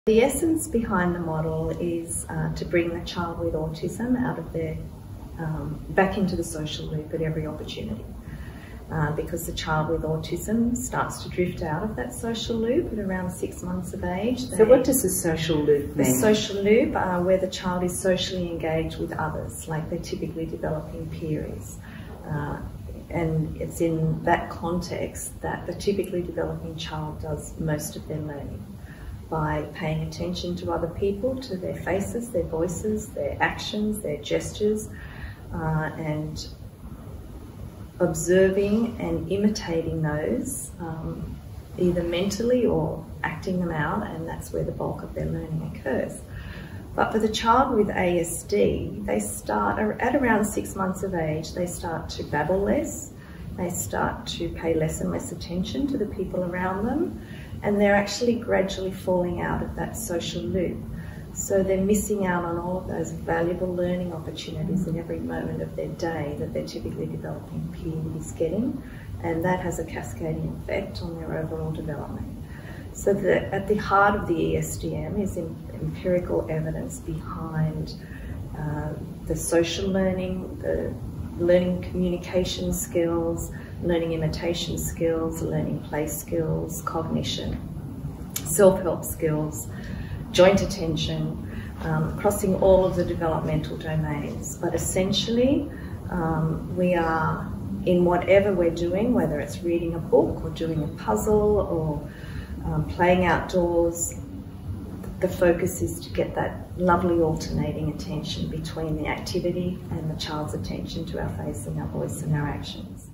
The essence behind the model is to bring the child with autism out of their, back into the social loop at every opportunity. Because the child with autism starts to drift out of that social loop at around 6 months of age. So what does the social loop mean? The social loop, where the child is socially engaged with others, like they're typically developing peers. And it's in that context that the typically developing child does most of their learning, by paying attention to other people, to their faces, their voices, their actions, their gestures, and observing and imitating those, either mentally or acting them out, and that's where the bulk of their learning occurs. But for the child with ASD, they start at around 6 months of age, they start to babble less, they start to pay less and less attention to the people around them, and they're actually gradually falling out of that social loop. So they're missing out on all of those valuable learning opportunities in every moment of their day that their typically developing peer is getting, and that has a cascading effect on their overall development. So at the heart of the ESDM is empirical evidence behind the social learning, the learning communication skills, learning imitation skills, learning play skills, cognition, self-help skills, joint attention, crossing all of the developmental domains. But essentially, we are, in whatever we're doing, whether it's reading a book or doing a puzzle or playing outdoors, the focus is to get that lovely alternating attention between the activity and the child's attention to our face and our voice and our actions.